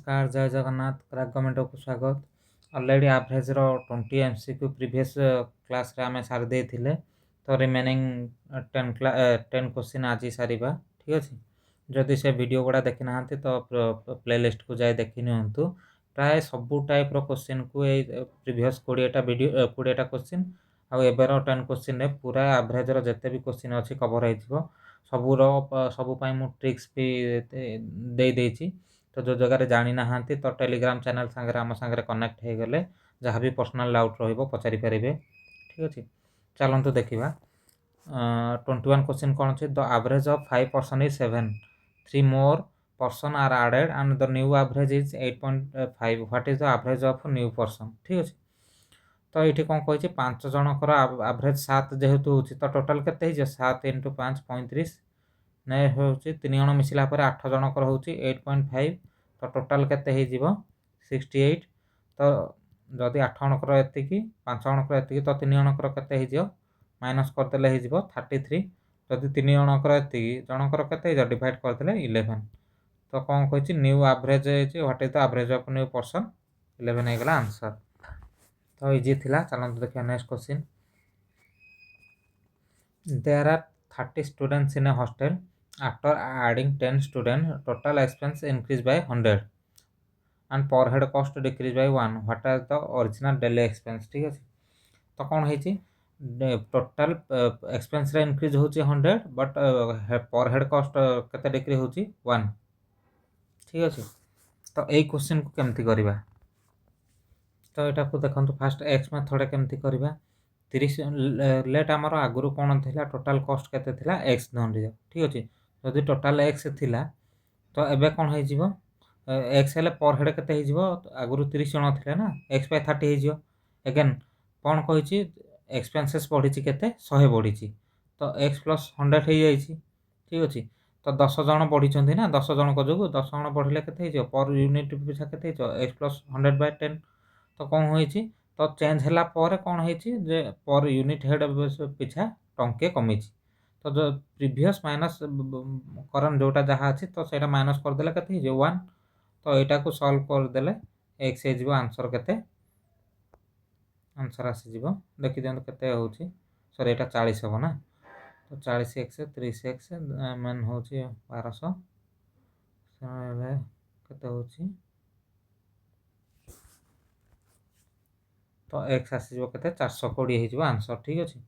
नमस्कार जय जगन्नाथ क्राक गवर्नमेंट को स्वागत। ऑलरेडी एवरेज रो 20 एमसीक्यू प्रीवियस क्लास रे आमे सारी देथिले तो रिमेनिंग 10 क्वेश्चन आज सारिबा। ठीक अछि, जदि से वीडियो गुडा देखि नाहंती तो प्लेलिस्ट को जाय देखि नियंतु। प्राय सबु टाइप रो क्वेश्चन को ए प्रीवियस 20 टा वीडियो 20 टा क्वेश्चन आ एबेरो 10 क्वेश्चन रे पूरा एवरेज रो जते भी क्वेश्चन अछि कवर होइथिबो। सबु रो सबु पाई मु ट्रिक्स भी दे देछि। तो जो जगह जानी ना तो टेलीग्राम चैनल सांगरे आम सांगरे कनेक्ट हो गले जहाँ भी पर्सनल डाउट रहिबो पचारि पारिबे। ठीक अछि, चलंतु देखिबा। 21 क्वेश्चन कौन अछि? The average of 5 person is 7, 3 more person are added and the new average is 8.5, what is the average of new person? ठीक अछि, तो ये कौन कही 5 जनकर एवरेज 7 जेहेतु होछि तो टोटल केते हिज 7 * 5 35 नै होछि 3 जण मिसिला पर 8 जनकर होछि 8.5 तो टोटल केते हे जीवो 68। तो जदि 8 जनकर एतिकी 5 जनकर एतिकी तो 3 जनकर केते हे जिवो माइनस कर देले हे जीवो 33। जदि 3 जनकर एतिकी जनकर केते हे डिवाइड कर देले 11। तो कौन कहिछि न्यू एवरेज हे what is the average of new person 11 हे गेला आंसर। तो इजी थिला, चलन देखिया next question. There are 30 students in a hostel. After adding 10 students, total expense increased by 100 and per head cost decreased by 1. What is the original daily expense? ठीक है, तो कौन है टोटल एक्सपेंस रे इंक्रीज होची 100 बट पर head cost केते decrease होची 1। ठीक अछि, तो एई क्वेश्चन को केमति करबा? तो एटा को देखंतु फास्ट एक्स मेथड केमति करबा। 30 लेट आमर आगुरु कौन थिला टोटल कॉस्ट केते थिला एक्स धन। ठीक अछि, जदि टोटल एक्स थिला तो एबे कौन है जीवो एक्स हेले पर हेड केते हे जीवो आगुरु 30 जण थिले ना एक्स बाय 30 हे जीवो। अगेन कौन कहिछि एक्सपेंसेस बढ़िछि केते 100 बढ़िछि तो एक्स प्लस 100 हे जाइछि। ठीक अछि, तो 10 जण बढ़ी छथि ना 10 जण को जोगु 10 जण बढ़िले केते हे जीवो पर यूनिट पिछा केते हे जीवो एक्स प्लस 100 बाय 10। तो कौन होइछि तो चेंज होला पर कौन होइछि जे पर यूनिट हेड पिछा टंके कमिछि। तो जो प्रीवियस माइनस करंट जोटा जहाँ अछि तो सेटा माइनस कर देले केते हे 1। तो एटा को सॉल्व कर देले x हे जीवो आंसर केते आंसर आसी जीवो देखि दियंत केते होछि। सॉरी एटा 40 हो ना, तो 40 x 30 x मन होछि 1200 केते होछि तो x आसी जीवो केते 420 हे जीवो आंसर। ठीक अछि,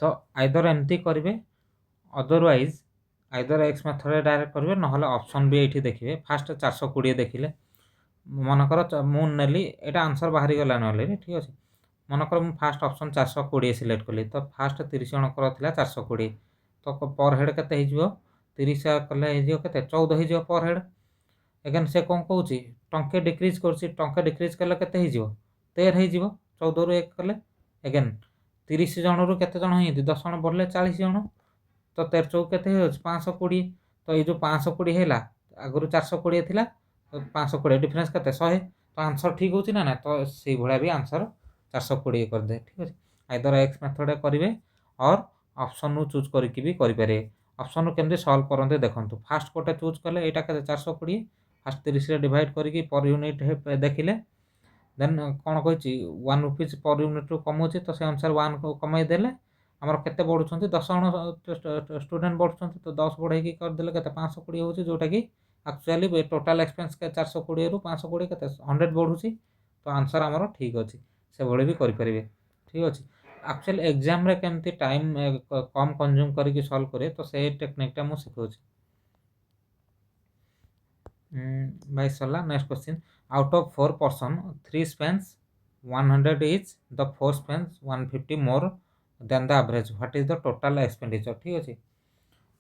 तो आइदर एमती करिवे otherwise either x method direct करिवे नहले ऑप्शन भी एठी देखिवे। फास्ट 420 देखिले मनकर मु नेली एटा आंसर बाहरी गला नले। ठीक अछि, मनकर मु फास्ट ऑप्शन 420 सिलेक्ट कली तो फास्ट 30 जण कर थिला 420 तो पर हेड केते हे जीवो 30 कले हे जीवो केते 14 हे जीवो पर हेड। अगेन से कोन कहूची टंके डिक्रीज करछि टंके डिक्रीज कले केते हे जीवो 13 हे जीवो 14 रु 1 कले। अगेन 30 जण रु केते जण हे 10 जण बढ़ले 40 जण तो 13 चौक केते हे 520। तो ये जो 520 हैला आगुरु 420 थिला तो 520 डिफरेंस केते 100 तो आंसर ठीक होची ना ना तो सेही भलिया भी आंसर 420 कर दे। ठीक अछि, आइदर एक्स मेथड करिवे और ऑप्शन नु चूज करके भी करि पारे। ऑप्शन नु केमते सॉल्व करंते देखंतु फास्ट कोटे चूज कले एटा केते 420 फास्ट 30 रे डिवाइड करके पर यूनिट देखिले देन कौन कहिछि 1 रुपीस पर यूनिट रु कमौछि तो से अनुसार 1 को कमाई देले हमर केते बढ़ुछंती 10 जण स्टूडेंट बढ़ुछंती तो 10 बढ़ाई की कर देले केते 520 होछि जोटा की एक्चुअली टोटल एक्सपेंस के 420 रु 520 केते 100 बढ़ुछि तो आंसर हमर ठीक अछि से भले भी करि परिबे। ठीक अछि, एक्चुअली एग्जाम रे केमती टाइम कम कंज्यूम करके सॉल्व करे तो से टेक्निक टा मु सिखौछि। भाई सला next question. Out of 4 person 3 Spence 100 each, the 4 spends 150 more than the average, what is the total expenditure? ठीक अछि,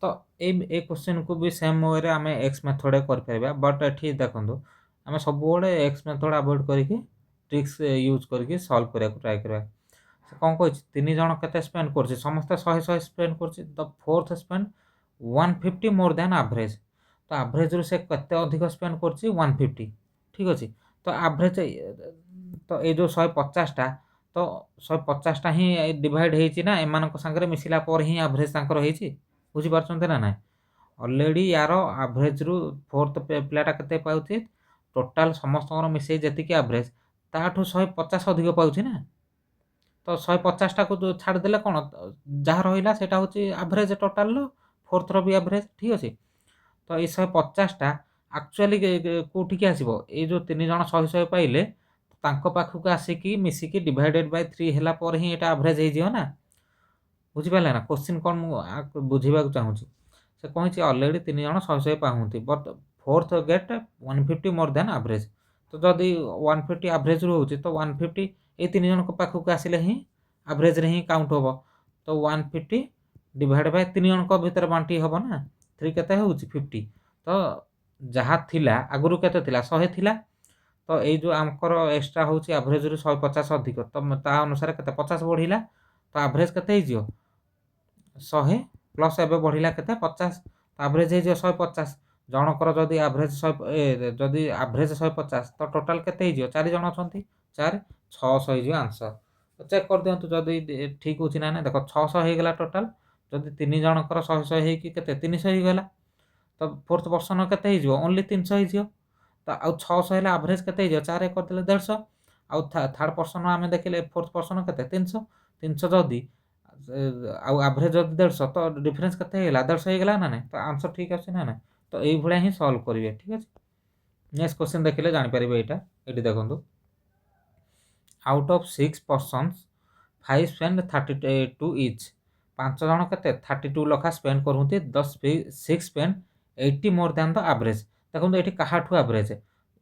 तो ए क्वेश्चन को भी सेम वे रे हमें एक्स मेथड कर परबा बट एठी देखंतु हमें सब बडे एक्स मेथड अवॉइड करके ट्रिक्स यूज करके सॉल्व करिया को ट्राई करबा। से कोन कहछि 3 जण केते स्पेंड करछि समस्त 100 100 स्पेंड करछि the fourth spend 150 more than average तो एवरेज रु से केते अधिक स्पेंड करछि 150। ठीक अछि, तो एवरेज तो ए जो 150 टा तो 150 टा ही डिवाइड हेछि ना एमान को संगे मिसिला पर ही एवरेज तांकर हेछि बुझी पारछन्ते ना ना। ऑलरेडी यार एवरेज रु फोर्थ प्लेटा केते पाउछि ଟୋଟାଲ ସମସ୍ତଙ୍କର ମିଶେଇ ଯେତିକି ଆଭରେଜ ତାଠୁ 150 ଅଧିକ ପାଉଛି ନା। ତ 150ଟାକୁ ଛାଡ଼ିଦେଲେ କ'ଣ ଯାହା ରହିଲା ସେଇଟା ହେଉଛି ଆଭରେଜ ଟୋଟାଲର, ଫୋର୍ଥର ବି ଆଭରେଜ, ଠିକ୍ ଅଛି। ତ ଏଇ 150ଟା ଆକ୍ଚୁଆଲି କେଉଁଠିକି ଆସିବ, ଏଇ ଯେଉଁ 3 ଜଣ 100 ପାଇଲେ ତାଙ୍କ ପାଖକୁ ଆସିକି ମିଶିକି ଡିଭାଇଡେଡ୍ ବାଇ 3 ହେଲା ପରେ ହିଁ ଏଇଟା ଆଭରେଜ ହେଇଯିବ ନା। ବୁଝିପାରିଲେ ନା କୋଶ୍ଚିନ୍ କ'ଣ ମୁଁ ବୁଝିବାକୁ ଚାହୁଁଛି। ସେ କହିଛି ଅଲରେଡ଼ି 3 ଜଣ 100 ପାଉଛନ୍ତି but fourth get 150 more than average. ତ ଯଦି 150 ଆଭରେଜରୁ ହେଉଛି ତ 150 ଏଇ 3 ଜଣଙ୍କ ପାଖକୁ ଆସିଲେ ହିଁ ଆଭରେଜରେ ହିଁ କାଉଣ୍ଟ ହେବ। ତ 150 ଡିଭାଇଡ୍ ବାଇ 3 ଜଣଙ୍କ ଭିତରେ ବାଣ୍ଟି ହେବ ନା। 3 କେତେ ହେଉଛି 50। ତ ଯାହା ଥିଲା ଆଗରୁ କେତେ ଥିଲା 100 ଥିଲା। ତ ଏଇ ଯେଉଁ ଆମର ଏକ୍ସଟ୍ରା ହେଉଛି ଆଭରେଜରୁ 150 ଅଧିକ, ତ ତା ଅନୁସାରେ କେତେ 50 ବଢ଼ିଲା। ତ ଆଭରେଜ କେତେ ହେଇଯିବ 100 ପ୍ଲସ୍ ଏବେ ବଢ଼ିଲା କେତେ 50, ଆଭରେଜ ହେଇଯିବ 150। ଜଣଙ୍କର ଯଦି ଆଭରେଜ ଯଦି ଆଭରେଜ 150 ତ ଟୋଟାଲ କେତେ ହେଇଯିବ 4 ଜଣ ଅଛନ୍ତି, 4 600 ହେଇଯିବ ଆନ୍ସର। ଚେକ୍ କରିଦିଅନ୍ତୁ ଯଦି ଠିକ୍ ହେଉଛି ନା ନାହିଁ। ଦେଖ 600 ହେଇଗଲା ଟୋଟାଲ, ଯଦି 3 ଜଣଙ୍କର 100 ହେଇକି କେତେ 300 ହେଇଗଲା। ତ ଫୋର୍ଥ ପର୍ସନ କେତେ ହେଇଯିବ ଓନ୍ଲି 300 ହେଇଯିବ। ତ ଆଉ 600 ହେଲେ ଆଭରେଜ କେତେ ହେଇଯିବ 4 କରିଦେଲେ 150। ଆଉ ଥାର୍ଡ଼ ପର୍ସନ ଆମେ ଦେଖିଲେ ଫୋର୍ଥ ପର୍ସନ କେତେ 300 ଯଦି ଆଉ ଆଭରେଜ ଯଦି 150 ତ ଡିଫରେନ୍ସ କେତେ ହେଇଗଲା 150 ହେଇଗଲା ନା ନାହିଁ। ତ ଆନ୍ସର ଠିକ୍ ଅଛି ନା ନାହିଁ। ତ ଏଇଭଳିଆ ହିଁ ସଲ୍ଭ କରିବେ, ଠିକ୍ ଅଛି। ନେକ୍ସଟ କ୍ୱେଶ୍ଚନ୍ ଦେଖିଲେ ଜାଣିପାରିବେ ଏଇଟା। ଏଇଠି ଦେଖନ୍ତୁ, out of 6 persons 5 spend 32 each. 5 ଜଣ କେତେ 32 ଲେଖା ସ୍ପେଣ୍ଡ କରୁଛନ୍ତି, 6 spend 80 more than the average. ଦେଖନ୍ତୁ ଏଠି କାହାଠୁ ଆଭରେଜ,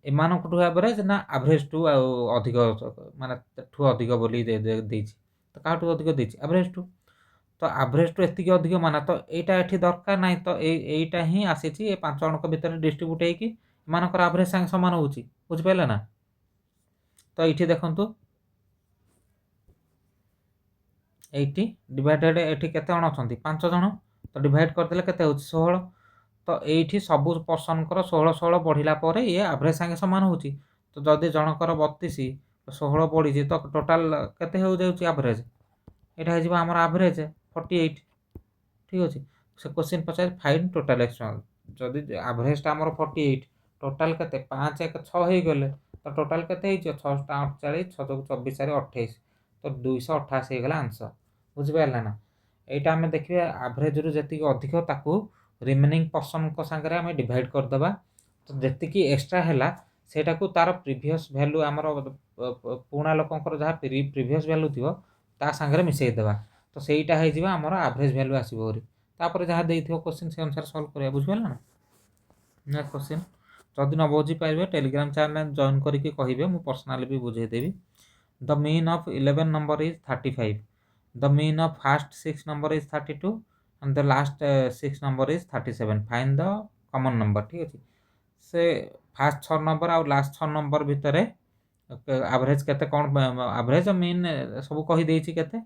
ଏମାନଙ୍କଠୁ ଆଭରେଜ ନା ଆଭରେଜଠୁ ଆଉ ଅଧିକ, ମାନେ ଠୁ ଅଧିକ ବୋଲି ଦେଇଛି। ତ କାହାଠୁ ଅଧିକ ଦେଇଛି ଆଭରେଜଠୁ। ତ ଆଭରେଜଠୁ ଏତିକି ଅଧିକ ମାନେ ତ ଏଇଟା ଏଠି ଦରକାର ନାହିଁ। ତ ଏଇଟା ହିଁ ଆସିଛି ଏ 5 ଜଣଙ୍କ ଭିତରେ ଡିଷ୍ଟ୍ରିବ୍ୟୁଟ୍ ହେଇକି ଏମାନଙ୍କର ଆଭରେଜ ସାଙ୍ଗେ ସମାନ ହେଉଛି। ବୁଝିପାରିଲେ ନା। ତ ଏଇଠି ଦେଖନ୍ତୁ ଏଇଠି ଡିଭାଇଡେଡ୍, ଏଠି କେତେ ଜଣ ଅଛନ୍ତି 5 ଜଣ। ତ ଡିଭାଇଡ୍ କରିଦେଲେ କେତେ ହେଉଛି 16। ତ ଏଇଠି ସବୁ ପର୍ସନଙ୍କର 16 ବଢ଼ିଲା ପରେ ଇଏ ଆଭରେଜ ସାଙ୍ଗେ ସମାନ ହେଉଛି। ତ ଯଦି ଜଣଙ୍କର 32 16 ବଢ଼ିଛି ତ ଟୋଟାଲ କେତେ ହେଇଯାଉଛି ଆଭରେଜ, ଏଇଟା ହେଇଯିବ ଆମର ଆଭରେଜ 48। ଠିକ୍ ଅଛି। ସେ କ୍ୱେଶ୍ଚିନ୍ ପଚାରେ ଫାଇନ୍ ଟୋଟାଲ ଏକ୍ସଟର୍ନାଲ। ଯଦି ଆଭରେଜଟା ଆମର 48, ଟୋଟାଲ କେତେ 5 1 6 ହେଇଗଲେ ତ ଟୋଟାଲ କେତେ ହେଇଯିବ 6 48, 6 24 4 28, ତ 288 ହେଇଗଲା ଆନ୍ସର। ବୁଝିପାରିଲେ ନା। ଏଇଟା ଆମେ ଦେଖିବା ଆଭରେଜରୁ ଯେତିକି ଅଧିକ ତାକୁ ରିମେନିଂ ପର୍ସନଙ୍କ ସାଙ୍ଗରେ ଆମେ ଡିଭାଇଡ୍ କରିଦେବା। ତ ଯେତିକି ଏକ୍ସଟ୍ରା ହେଲା ସେଇଟାକୁ ତାର ପ୍ରିଭିୟସ୍ ଭ୍ୟାଲୁ, ଆମର ପୁରୁଣା ଲୋକଙ୍କର ଯାହା ପ୍ରିଭିୟସ୍ ଭ୍ୟାଲୁ ଥିବ ତା ସାଙ୍ଗରେ ମିଶାଇ ଦେବା। ତ ସେଇଟା ହେଇଯିବ ଆମର ଆଭରେଜ ଭ୍ୟାଲୁ ଆସିବ ବୋଲି। ତାପରେ ଯାହା ଦେଇଥିବ କ୍ୱେଶ୍ଚିନ୍ ସେ ଅନୁସାରେ ସଲ୍ଭ କରିବା। ବୁଝିପାରିଲେ ନା। ନେକ୍ସଟ କ୍ୱେଶ୍ଚିନ୍, ଯଦି ନ ବୁଝିପାରିବେ ଟେଲିଗ୍ରାମ ଚ୍ୟାନେଲ ଜଏନ୍ କରିକି କହିବେ, ମୁଁ ପର୍ସନାଲି ବି ବୁଝେଇଦେବି। The mean of 11 number is 35। The mean of first 6 number is 32 and the last 6 number is 37. Find the common number। ठीक ଅଛି। ସେ ଫାଷ୍ଟ 6 ନମ୍ବର ଆଉ ଲାଷ୍ଟ 6 ନମ୍ବର ଭିତରେ ଆଭରେଜ କେତେ କ'ଣ, ଆଭରେଜ ମିନ୍ ସବୁ କହିଦେଇଛି, କେତେ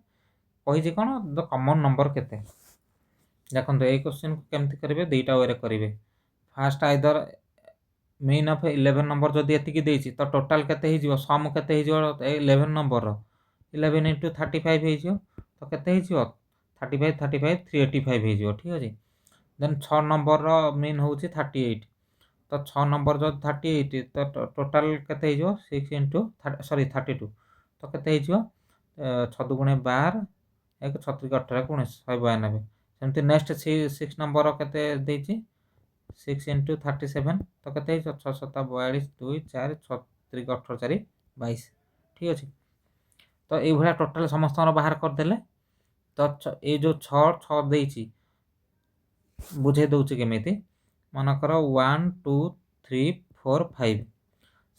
କହିଛି କ'ଣ ଦ କମନ୍ ନମ୍ବର କେତେ। ଦେଖନ୍ତୁ ଏଇ କ୍ୱେଶ୍ଚିନ୍କୁ କେମିତି କରିବେ, ଦୁଇଟା ୱେରେ କରିବେ। First either mean of 11 number ଯଦି ଏତିକି ଦେଇଛି ତ ଟୋଟାଲ କେତେ ହେଇଯିବ, ସମ୍ କେତେ ହେଇଯିବ 11 ନମ୍ବରର 11 × 35 ହେଇଯିବ। ତ କେତେ ହେଇଯିବ 35 35 385 ହେଇଯିବ। ଠିକ୍ ଅଛି। ଦେନ୍ 6 ନମ୍ବରର ମିନ୍ ହେଉଛି 38। ତ 6 ନମ୍ବର ଯଦି 38 ତ ଟୋଟାଲ କେତେ ହେଇଯିବ 6 × 32। ତ କେତେ ହେଇଯିବ 6 × 2 = 12, 1 36 18 19 192। ସେମିତି ନେକ୍ସଟ 6 ନମ୍ବର କେତେ ଦେଇଛି 6 × 37। ତ କେତେ ହେଇଯିବ 6 7 42 2 4 6 3 18 4 22। ଠିକ୍ ଅଛି। ତ ଏଇଭଳିଆ ଟୋଟାଲ ସମସ୍ତଙ୍କର ବାହାର କରିଦେଲେ। ତ ଏଇ ଯେଉଁ 6 ଦେଇଛି ବୁଝେଇ ଦେଉଛି କେମିତି। ମନେକର 1 2 3 4 5।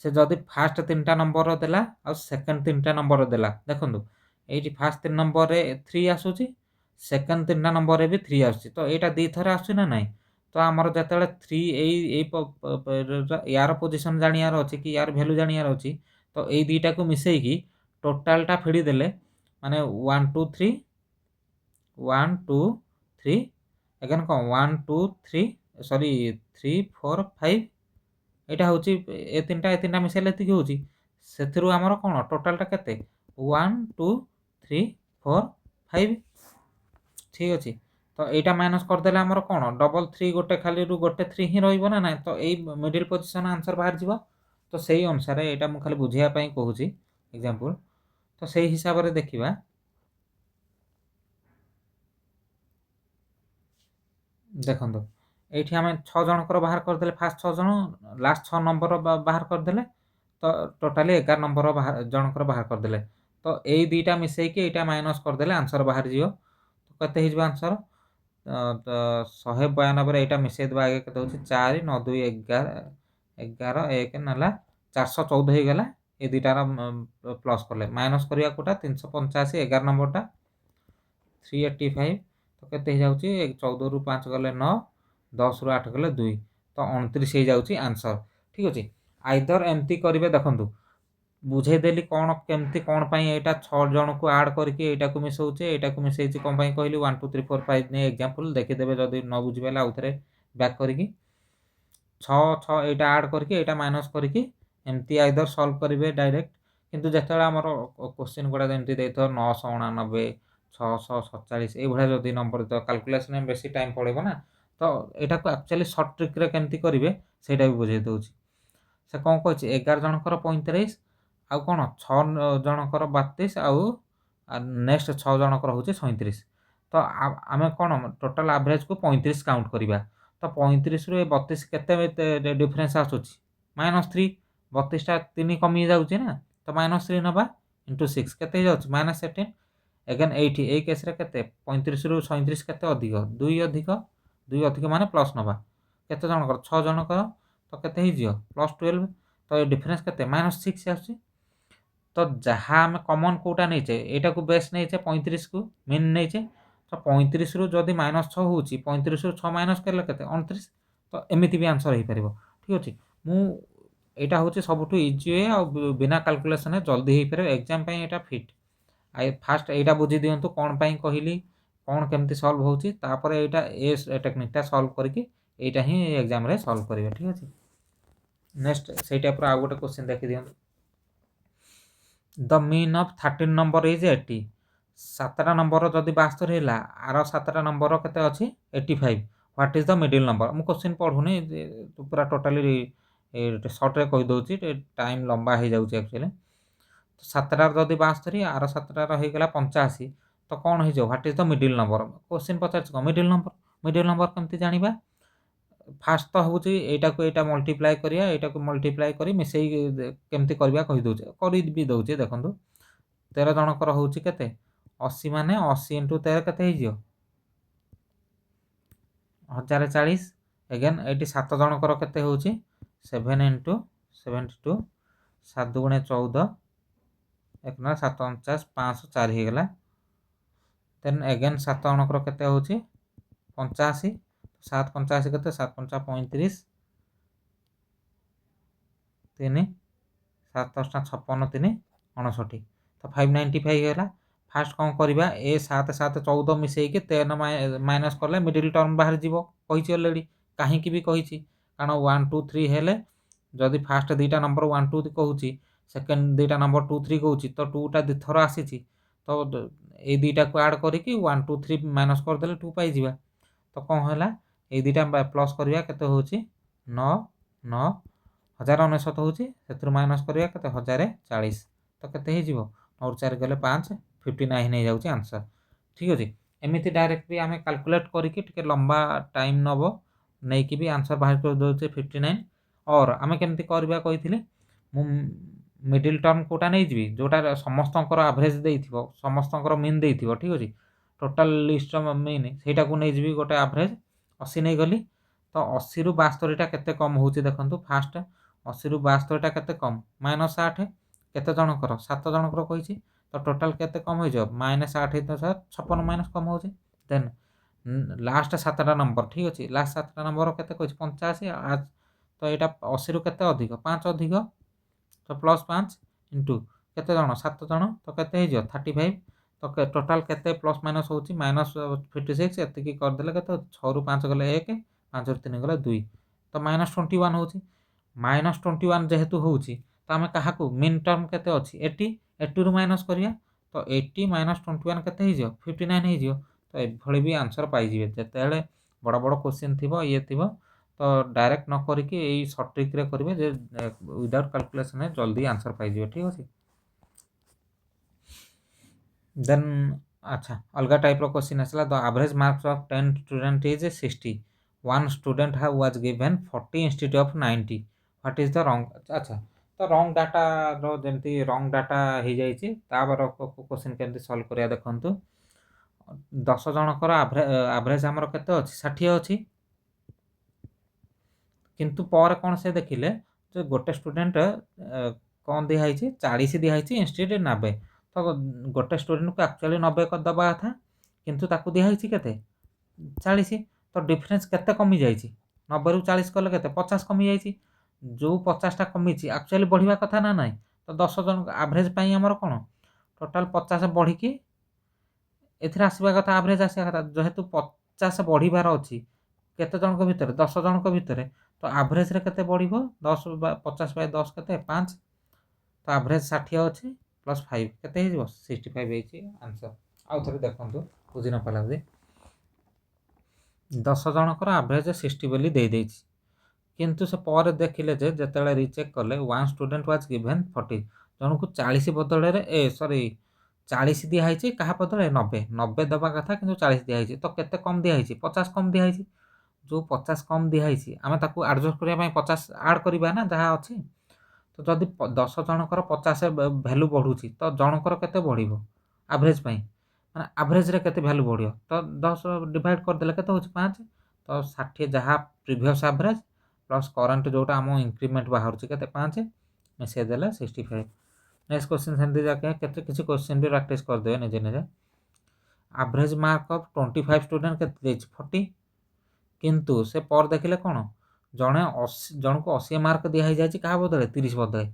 ସେ ଯଦି ଫାଷ୍ଟ 3ଟା ନମ୍ବର ଦେଲା ଆଉ ସେକେଣ୍ଡ 3ଟା ନମ୍ବର ଦେଲା, ଦେଖନ୍ତୁ ଏଇଠି ଫାଷ୍ଟ 3 ନମ୍ବରରେ 3 ଆସୁଛି, ସେକେଣ୍ଡ 3ଟା ନମ୍ବରରେ ବି 3 ଆସୁଛି। ତ ଏଇଟା ଦୁଇଥର ଆସୁଛି ନା ନାହିଁ। ତ ଆମର ଯେତେବେଳେ 3 ୟାର ପୋଜିସନ୍ ଜାଣିବାର ଅଛି କି ୟାର ଭ୍ୟାଲୁ ଜାଣିବାର ଅଛି, ତ ଏଇ ଦୁଇଟାକୁ ମିଶେଇକି ଟୋଟାଲଟା ଫେଡ଼ି ଦେଲେ ମାନେ 1 2 3 1 2 3 ଏଗେନ୍ କ'ଣ 1 2 3 4 5। ଏଇଟା ହେଉଛି ଏ ତିନିଟା ମିଶାଇଲେ ଏତିକି ହେଉଛି। ସେଥିରୁ ଆମର କ'ଣ ଟୋଟାଲଟା କେତେ 1 2 3 4 5। ଠିକ୍ ଅଛି। ତ ଏଇଟା ମାଇନସ୍ କରିଦେଲେ ଆମର କ'ଣ ଡବଲ୍ 3, ଗୋଟେ ଖାଲିରୁ ଗୋଟେ 3 ହିଁ ରହିବ ନା ନାହିଁ। ତ ଏଇ ମିଡ଼ିଲ୍ ପୋଜିସନ୍ ଆନ୍ସର ବାହାରିଯିବ। तो सेही अनुसार एटा मु खाली बुझिया पई कहूची एग्जांपल। तो सेही हिसाब रे देखिबा। देखंतु एठी आमे 6 जनकर बाहर कर देले, फास्ट 6 जन लास्ट 6 नंबर बाहर कर देले, तो टोटली 11 नंबर बाहर जनकर बाहर कर देले। तो एई दुईटा मिसेई के एटा माइनस कर देले आंसर बाहर जियो। तो केते हिजबा आंसर? तो 192 रे एटा मिसेई दबा आगे केते होची 4 9 2 11 11 1 नला 414 हे गेला। ए दुईटा रा प्लस करले माइनस करिया कोटा 385 11 नंबर टा 385। तो केते हे जाउची 14 रु 5 गले 9 10 रु 8 गले 2 तो 29 हे जाउची आंसर। ठीक अछि। आइदर एम्ति करिवे देखंतु बुझे देली कोन केमती कोन पई एटा 6 जन को ऐड करके एटा को मिसौचे, एटा को मिसैछि कोन पई कहली 1 2 3 4 5 ने एग्जांपल देखि देबे जदी न बुझि बेला उथरे बैक करके 6 6 एटा ऐड करके एटा माइनस करके एम्ति आइदर सॉल्व करिवे डायरेक्ट। किंतु जेतला हमर क्वेश्चन गुडा एम्ति देथो 989 647 ए भढा जदी नंबर तो कैलकुलेशन में बेसी टाइम पड़ेबो ना। तो एटा को एक्चुअली शॉर्ट ट्रिक रे केमति करिवे सेटा भी बुझाइ दउची। से कोन कहछि 11 जनकर 35 आउ कोन 6 जनकर 32 आउ नेक्स्ट 6 जनकर होछि 37। तो आमे कोन टोटल एवरेज को 35 काउंट करिबा। तो 35 रु 32 केते डिफरेंस आसुछि -3। 32 टा 3 कमी जाउछि ना, तो -3 नबा इंटू 6 केते हे जाउछि -18। अगेन एठी ए केस रे केते 35 रु 37 केते अधिक 2 अधिक 2 अधिक माने प्लस नबा केते जनकर 6 जनकर। तो केते हे जियो +12। तो ए डिफरेंस केते -6 आउछि। तो जहाँ आम कमन कोटा नहींचे एटा को बेस नहींचे 35 को मीन नहींचे। तो 35 रु जदि -6 होउची 35 रु 6 माइनस करले केते 29। तो एमिति भी आंसर हे परिबो। ठीक अछि। मु एटा होची सबठु इजी वे आ बिना कैलकुलेशन जल्दी हे परिबो एग्जाम पई एटा फिट। आइ फास्ट एटा बुझी दियंतु कोन पई कहिली कोन केमति सॉल्व होउची, तापर एटा ए टेक्निक टा सॉल्व करके एटा ही एग्जाम रे सॉल्व करिवे। ठीक अछि। नेक्स्ट सेई टाइप रो आ गोटे क्वेश्चन देखि दियंतु। The mean of 13 number is 80। 7टा नंबर जदि 72 हैला आरो 7टा नंबर केते अछि 85। What is the middle number? मु क्वेश्चन पढुनी पूरा टोटली शॉर्ट रे कहि दउची, टाइम लंबा हे जाउची एक्चुअली। तो 7टा जदि 72 आरो 7टा हे गेला 85 तो कोन हे जो what is the middle number? Question पचारछ को मिडिल नंबर। मिडिल नंबर केमति जानिबा? फास्ट तो होची एटा को एटा मल्टीप्लाई करिया, एटा को मल्टीप्लाई करी मिसेई केमति करबिया कहि दउचे, करि भी दउचे देखंतु। 13 जनकर होची केते 80 माने 80 * 13 केते हे जियो 1040। अगेन एटी 7 जनकर केते होची 7 * 72 7 * 14 1 ना 7 49 504 हे गेला। देन अगेन 7 जनकर केते होची 85 7 85 केते 7 5 35 3 7 10 56 3 59। तो 595 हेला। फास्ट कोन करबा ए 7 7 14 मिसेई के 13 माइनस करले मिडिल टर्म बाहर जीवो कहिछि ऑलरेडी। काहे की भी कहिछि कारण 1 2 3 हेले जदि फास्ट दुईटा नंबर 1 2 कहूछि सेकंड दुईटा नंबर 2 3 कहूछि तो 2 टा दि थरो आसीछि। तो ए दुईटा को ऐड करिकि 1 2 3 माइनस कर देले 2 पाई जीवा। तो कोन होला ए दुईटा प्लस करिया केते होछि 9 9 1099 होछि सेथुर माइनस करिया केते 1040। तो केते हे जीवो 9 4 गले 5 59 नै जाउछि आंसर। ठीक अछि। एमिति डायरेक्ट भी आमे कैलकुलेट करिकि टिके लंबा टाइम नबो नै कि भी आंसर बाहर कर दोछे 59। और आमे केमति करबा कहिथिले मु मिडिल टर्म कोटा नै जिवि जोटा समस्तंकर एवरेज देइथिबो समस्तंकर मीन देइथिबो। ठीक अछि। टोटल लिस्ट मीन सेटा को नै जिवि गोटे एवरेज 80 नै गली। तो 80 रु 72 टा केते कम होउछि देखंतु। फास्ट 80 रु 72 टा केते कम -8 केते जनकर 7 जनकर कहिछि। तो टोटल केते कम हो जाव -8 हे तो 56 माइनस कम होउछि। देन लास्ट 7टा नंबर ठीक अछि। लास्ट 7टा नंबर केते कहिछि 85 आज तो एटा 80 रु केते अधिक 5 अधिक तो +5 इंटू केते जण 7 जण तो केते हे जियो 35। तो टोटल केते प्लस माइनस होउछि -56 एति की कर देले केते 6 रु 5 गले 1 5 रु 3 गले 2 तो -21 होउछि। -21 जेहेतु होउछि तो आमे काहा को मीन टर्म केते अछि 80 80 रु माइनस करिया। तो 80 - 21 केते हे जियो 59 हे जियो। तो ए भଳି भी आंसर पाई जिवे जेतेले बड़ बड़ क्वेश्चन थिबो ये थिबो तो डायरेक्ट न करिकी एई शॉर्ट ट्रिक रे करिवे जे विदाउट कैलकुलेशन जल्दी आंसर पाई जिवे ठीक अछि। देन अच्छा अलगा टाइप रो क्वेश्चन आसला the average marks of 10 student is 60 one student have was given 40 instead of 90 what is the wrong अच्छा तो रॉन्ग डाटा रो जेमती रॉन्ग डाटा हे जाई छि ताबर क्वेश्चन केमती सॉल्व करिया देखंतु 10 जनकर एवरेज हमर केते अछि 60 अछि किंतु पर कोन से देखिले जे गोटे स्टूडेंट कोन दिया है 40 दिया है इंस्टेड 90 तो गोटे स्टूडेंट को एक्चुअली 90 कर दबा था किंतु ताकू दिया है केते 40 तो डिफरेंस केते कमी जाई 90 रु 40 कले केते 50 कमी जाई जो 50 टा कमी एक्चुअली बढ़िया कथा ना नहीं तो 10 जन एवरेज पई हमर कोन टोटल 50 बढ़ी की एथिरा आसीबा कथा एवरेज आसीबा कथा जेहेतु 50 बढ़िबार अछि केते जनक भितर 10 जनक भितर तो एवरेज रे केते बढ़िबो 10 50 बाय 10 केते 5 तो एवरेज 60 अछि प्लस 5 केते हे 65 हेछि आंसर आउ थरे देखंतु बुझि न पाला जे 10 जनकर एवरेज 60 बोली दे देछि किंतु से पर देखिले जे जतेले रीचेक कले वन स्टूडेंट वाज गिवन 40 जनकु 40 बदले रे ए सॉरी 40 दिया है कहा बदले 90 90 दबा कथा किंतु 40 दिया है तो केते कम दिया है 50 कम दिया है जो 50 कम दिया है आमे ताकू एडजस्ट करिया पई 50 ऐड करिबा ना जहा अछि तो जदि 10 जनकर 50 वैल्यू बढ़ुची तो जनकर केते बढ़िबो एवरेज पई माने एवरेज रे केते वैल्यू बढ़ियो तो 10 डिवाइड कर देले केते होची 5 तो 60 जहा प्रीवियस एवरेज प्लस करंट जोटा हम इंक्रीमेंट बाहर केते 5 मिसे देले 65 नेक्स्ट क्वेश्चन सेंदी जाके केते किछि क्वेश्चन भी प्रैक्टिस कर देबे निजे निजे एवरेज मार्क ऑफ 25 स्टूडेंट केते देछि 40 किंतु से पर देखिले कोन जणे 80 जण को 80 मार्क दिया ही जाछि कहा बदले 30 बदले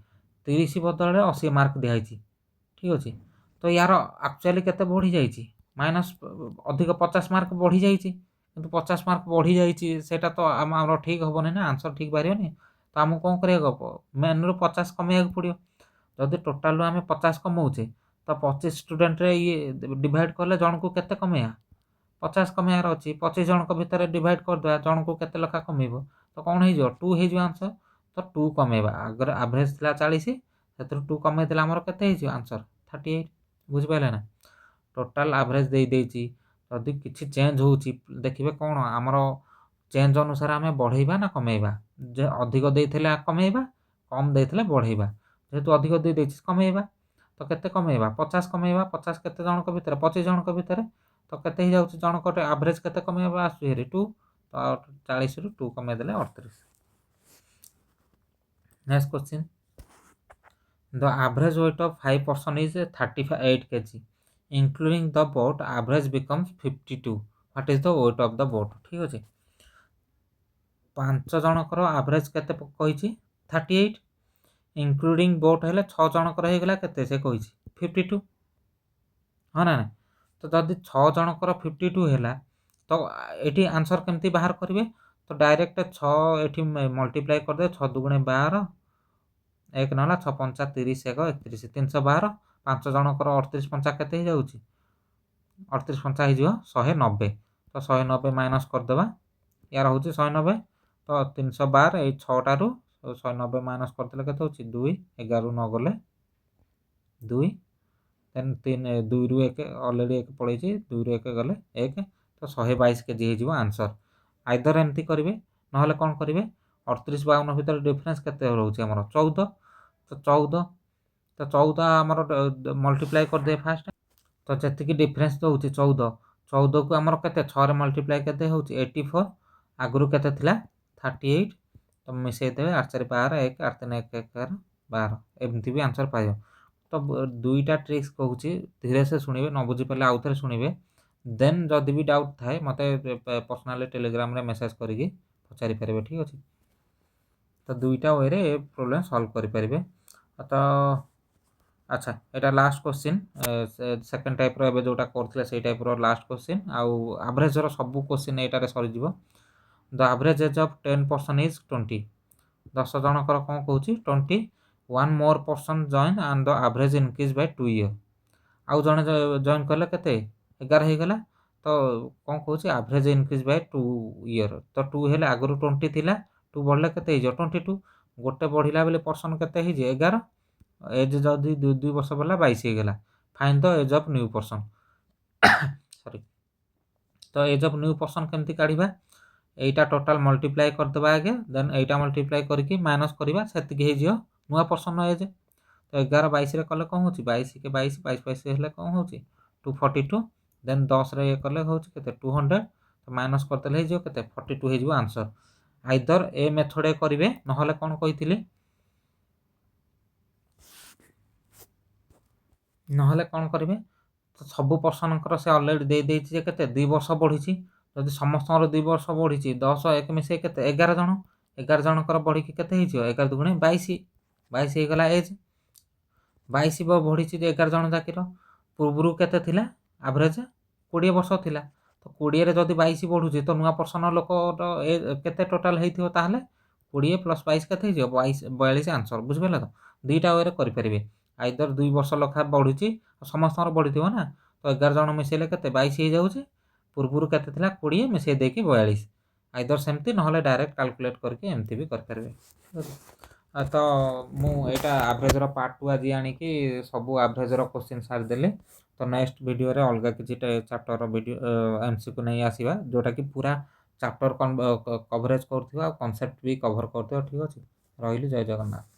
30 बदले 80 मार्क दिया हिछि ठीक अछि तो यार एक्चुअली केते बढ़ी जाइछि माइनस अधिक 50 मार्क बढ़ी जाइछि किंतु 50 मार्क बढ़ी जाइछि सेटा तो हमरो ठीक होबोनी ना आंसर ठीक बारियोनी तो हम कोन करिया गप मेन रो 50 कमिया पड़ियो जदि टोटाल आम 50 कमाऊे तो 25 स्टूडेंट रे ये डिवाइड कले जन को केते कमेया 50 कमेयार अच्छी 25 जन भितर डिवाइड करदे जन को केते लेखा कमेब तो कौन हो 2 हो आंसर तो 2 कमेबा अगर एवरेज थिला 40 से 2 कमे आमर केते हो आंसर 38 बुझी पाले ना टोटाल एवरेज दे देछि जदि किछि चेंज होउछि देखिबे कोन हमर चेंज अनुसार आमे बढ़ेबा ना कमेबा जे अधिक देथिले कमेबा कम देथिले बढ़ेबा जेहेतु अधिक दे देछि कमेबा तो केते कमेबा 50 कमेबा 50 केते जनक भितर 25 जनक भितर तो केते ही जाउछि जनक एवरेज केते कमेबा आसु हेरी 2 तो 40 रु 2 कमे देले 38 next question the average weight of 5 person is 38 kg including the boat average becomes 52 what is the weight of the boat ठीक अछि 5 जनकर एवरेज केते कहिछि 38 इंक्लूडिंग बोट हेले 6 जनकर हे गेला केते से कहिछि 52 हां ना तो जदि 6 जनकर 52 हेला तो एठी आंसर केमती बाहर करिवे तो डायरेक्ट 6 एठी मल्टीप्लाई कर दे 6 दुगुणे 12 एक नला 6 पंचा 30 एक 31 312 5 जनकर 38 पंचा केते हे जाउछि 38 पंचा हे जिवो 190 तो 190 माइनस कर देबा यार होछि 190 तो 312 ए 6 टारू 190 माइनस कर देले केते होछि 2 11 न गले 2 देन 3 2 रु 1 ऑलरेडी 1 पड़ै छी 2 रु 1 गले 1 तो 122 केजी हे जिवो आंसर आइदर एमती करिवे न हले कोन करिवे 38 52 भीतर डिफरेंस केते रहउछि हमर 14 तो 14 हमर मल्टीप्लाई कर दे फास्ट तो जति की डिफरेंस तो होछि 14 14 को हमर केते 6 रे मल्टीप्लाई केते होछि 84 आगरु केते थिला 38 तो मिसे देबे 8 4 12 1 8 3 1 1 12 एमती भी आंसर पाइयो तो दुईटा ट्रिक्स कहूची धीरे से सुनिबे न बुझी पले आउ थरे सुनिबे देन जदि भी डाउट थाए मते पर्सनली टेलीग्राम रे मेसेज करिकि पचारि परिबे ठीक अछि तो दुईटा वे रे प्रॉब्लम सॉल्व करि परिबे तो अच्छा एटा लास्ट क्वेश्चन सेकंड टाइप रो एबे जोटा करथले सेही टाइप रो लास्ट क्वेश्चन आउ एवरेज रो सब क्वेश्चन एटा रे सरी जीवो the average age of 10 person is 20 10 जनकर कोन कहूची 20 one more person join and the average increase by 2 year आउ जने जॉइन करले केते 11 हे गेला ତ କ'ଣ କହୁଛି ଆଭରେଜ ଇନକ୍ରିଜ ବାଇ 2 ଇୟର। ତ 2 ହେଲେ ଆଗରୁ 20 ଥିଲା, 2 ବଢ଼ିଲେ କେତେ ହେଇଯିବ 22। ଗୋଟେ ବଢ଼ିଲା ବେଲେ ପର୍ସନ୍ କେତେ ହେଇଛି 11। ଏଜ୍ ଯଦି 2 ବର୍ଷ ବଢ଼ିଲା 22 ହେଇଗଲା। Fine the age of new person. ସରି। ତ ଏଜ୍ ଅଫ୍ ନ୍ୟୁ ପର୍ସନ୍ କେମିତି କାଢ଼ିବା? এইটা ଟୋଟାଲ୍ ମଲ୍ଟିପ୍ଲାଏ କରିଦେବା ଆଗେ, ଦେନ୍ ଏଇଟା ମଲ୍ଟିପ୍ଲାଏ କରିକି ମାଇନସ୍ କରିବା, ସେତିକି ହେଇଯିବ ନୂଆ ପର୍ସନ୍ ଏଜ୍। ତ 11 22ରେ କଲେ କ'ଣ ହେଉଛି 22 କେ 22 22 22 ହେଲେ କ'ଣ ହେଉଛି 242। ଦେନ୍ 10ରେ ଇଏ କଲେ ହେଉଛି କେତେ 200। ତ ମାଇନସ୍ କରିଦେଲେ ହେଇଯିବ କେତେ 42 ହେଇଯିବ ଆନ୍ସର୍। ଆଇଦର୍ ଏ ମେଥଡ଼େ କରିବେ, ନହେଲେ କ'ଣ କହିଥିଲି, ନହେଲେ କ'ଣ କରିବେ, ତ ସବୁ ପର୍ସନ୍ଙ୍କର ସେ ଅଲରେଡ଼ି ଦେଇଦେଇଛି ଯେ କେତେ 2 ବର୍ଷ ବଢ଼ିଛି। ଯଦି ସମସ୍ତଙ୍କର 2 ବର୍ଷ ବଢ଼ିଛି 10 1 ମିଶାଇ କେତେ 11 ଜଣ। 11 ଜଣଙ୍କର ବଢ଼ିକି କେତେ ହେଇଯିବ 11 ଦୁଗୁଣେ 22। 22 ହେଇଗଲା ଏଜ୍। 22 ବଢ଼ିଛି 11 ଜଣ ଯାକିର। ପୂର୍ବରୁ କେତେ ଥିଲା ଆଭରେଜ୍ 20 ବର୍ଷ ଥିଲା। ତ 20ରେ ଯଦି 22 ବଢ଼ୁଛି ତ ନୂଆ ପର୍ସନ୍ ଲୋକର କେତେ ଟୋଟାଲ୍ ହେଇଥିବ ତାହେଲେ 20 + 22 କେତେ ହେଇଯିବ 42 ଆନ୍ସର୍। ବୁଝିପାରିଲେ ତ? ଦୁଇଟା ୱେରେ କରିପାରିବେ। ଆଇଦର୍ 2 ବର୍ଷ ଲେଖା ବଢ଼ୁଛି, ସମସ୍ତଙ୍କର ବଢ଼ିଥିବ ନା, ତ 11 ଜଣ ମିଶାଇଲେ କେତେ 22 ହେଇଯାଉଛି। ପୂର୍ବରୁ କେତେ ଥିଲା 20 ମିଶାଇ ଦେଇକି 42। ଆଇଦର୍ ସେମିତି, ନହେଲେ ଡାଇରେକ୍ଟ କାଲକୁଲେଟ୍ କରିକି ଏମିତି ବି କରିପାରିବେ। ତ ମୁଁ ଏଇଟା ଆଭରେଜର ପାର୍ଟ 2 ଆଜି ଆଣିକି ସବୁ ଆଭରେଜର କୋଶ୍ଚିନ୍ ସାରିଦେଲି। ତ ନେକ୍ସଟ ଭିଡ଼ିଓରେ ଅଲଗା କିଛି ଚାପ୍ଟରର ଭିଡ଼ିଓ MCQ ନେଇ ଆସିବା, ଯେଉଁଟାକି ପୁରା ଚାପ୍ଟର କଭରେଜ କରୁଥିବା ଆଉ କନସେପ୍ଟ ବି କଭର କରୁଥିବା। ଠିକ୍ ଅଛି, ରହିଲି, ଜୟ ଜଗନ୍ନାଥ।